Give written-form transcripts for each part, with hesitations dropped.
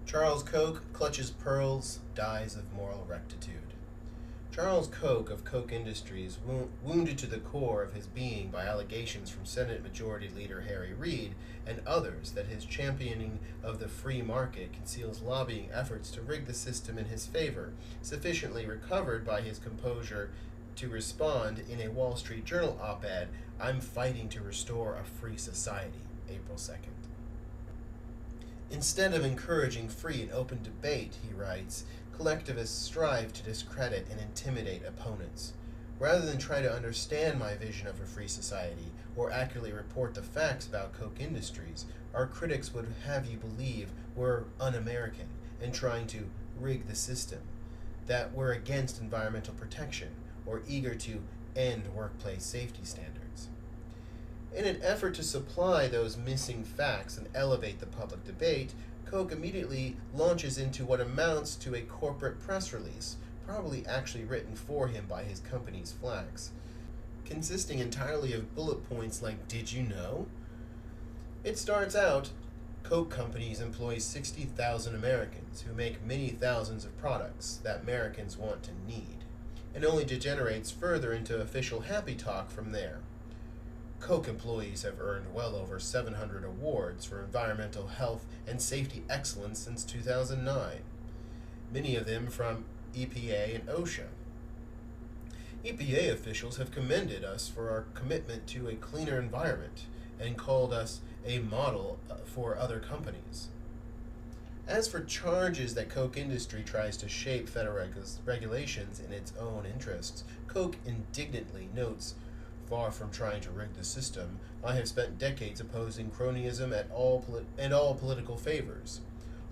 Charles Koch clutches pearls, dies of moral rectitude. Charles Koch of Koch Industries, wounded to the core of his being by allegations from Senate Majority Leader Harry Reid and others that his championing of the free market conceals lobbying efforts to rig the system in his favor, sufficiently recovered by his composure to respond in a Wall Street Journal op-ed, "I'm fighting to restore a free society," April 2nd. Instead of encouraging free and open debate, he writes, collectivists strive to discredit and intimidate opponents. Rather than try to understand my vision of a free society or accurately report the facts about Koch Industries, our critics would have you believe we're un-American and trying to rig the system, that we're against environmental protection or eager to end workplace safety standards. In an effort to supply those missing facts and elevate the public debate, Koch immediately launches into what amounts to a corporate press release, probably actually written for him by his company's flax, consisting entirely of bullet points like, "Did you know?" It starts out, Koch companies employ 60,000 Americans who make many thousands of products that Americans want and need, and only degenerates further into official happy talk from there. Koch employees have earned well over 700 awards for environmental health and safety excellence since 2009, many of them from EPA and OSHA. EPA officials have commended us for our commitment to a cleaner environment and called us a model for other companies. As for charges that Koch Industry tries to shape federal regulations in its own interests, Koch indignantly notes, "Far from trying to rig the system, I have spent decades opposing cronyism and all political favors.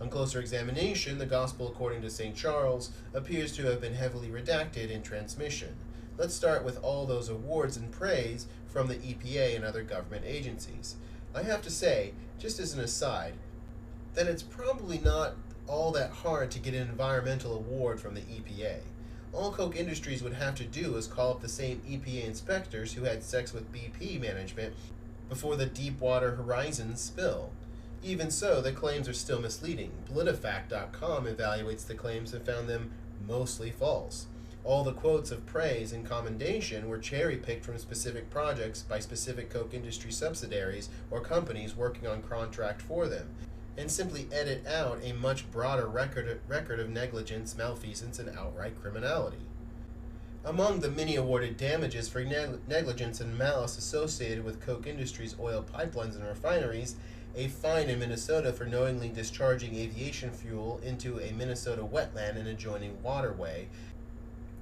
On closer examination, the Gospel according to St. Charles appears to have been heavily redacted in transmission. Let's start with all those awards and praise from the EPA and other government agencies. I have to say, just as an aside, that it's probably not all that hard to get an environmental award from the EPA. All Koch Industries would have to do is call up the same EPA inspectors who had sex with BP management before the Deepwater Horizon spill. Even so, the claims are still misleading. PolitiFact.com evaluates the claims and found them mostly false. All the quotes of praise and commendation were cherry-picked from specific projects by specific Koch Industry subsidiaries or companies working on contract for them, and simply edit out a much broader record of negligence, malfeasance, and outright criminality. Among the many awarded damages for negligence and malice associated with Koch Industries oil pipelines and refineries, a fine in Minnesota for knowingly discharging aviation fuel into a Minnesota wetland and adjoining waterway,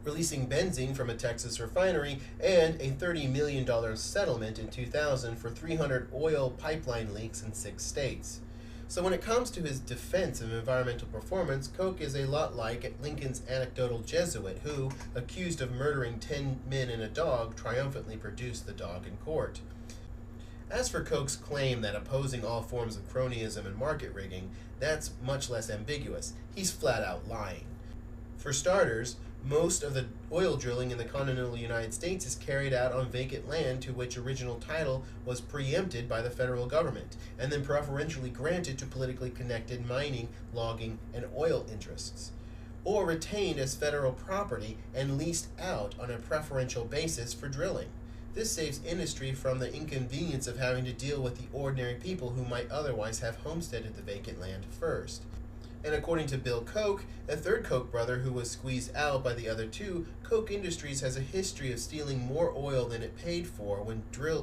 releasing benzene from a Texas refinery, and a $30 million settlement in 2000 for 300 oil pipeline leaks in 6 states. So when it comes to his defense of environmental performance, Koch is a lot like Lincoln's anecdotal Jesuit who, accused of murdering 10 men and a dog, triumphantly produced the dog in court. As for Koch's claim that opposing all forms of cronyism and market rigging, that's much less ambiguous. He's flat out lying. For starters, most of the oil drilling in the continental United States is carried out on vacant land to which original title was preempted by the federal government, and then preferentially granted to politically connected mining, logging, and oil interests, or retained as federal property and leased out on a preferential basis for drilling. This saves industry from the inconvenience of having to deal with the ordinary people who might otherwise have homesteaded the vacant land first. And according to Bill Koch, a third Koch brother who was squeezed out by the other two, Koch Industries has a history of stealing more oil than it paid for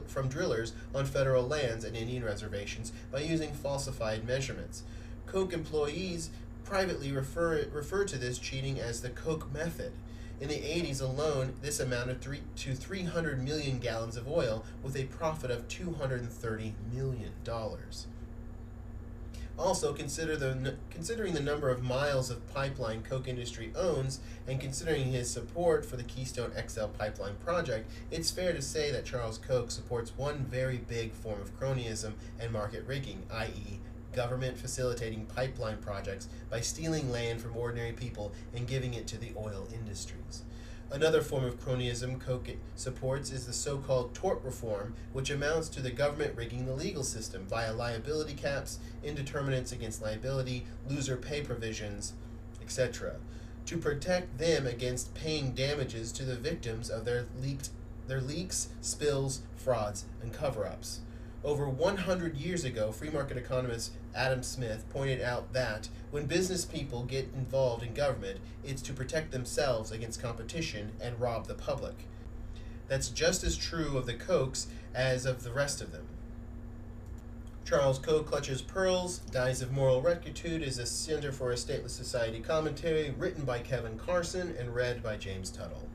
from drillers on federal lands and Indian reservations by using falsified measurements. Koch employees privately refer to this cheating as the Koch method. In the 80s alone, this amounted to 300 million gallons of oil with a profit of $230 million. Also, considering the number of miles of pipeline Koch Industry owns, and considering his support for the Keystone XL pipeline project, it's fair to say that Charles Koch supports one very big form of cronyism and market rigging, i.e., government facilitating pipeline projects by stealing land from ordinary people and giving it to the oil industries. Another form of cronyism Koch supports is the so-called tort reform, which amounts to the government rigging the legal system via liability caps, indeterminates against liability, loser pay provisions, etc., to protect them against paying damages to the victims of their leaks, spills, frauds, and cover-ups. Over 100 years ago, free market economist Adam Smith pointed out that when business people get involved in government, it's to protect themselves against competition and rob the public. That's just as true of the Kochs as of the rest of them. Charles Koch Clutches Pearls, Dies of Moral Rectitude is a Center for a Stateless Society commentary written by Kevin Carson and read by James Tuttle.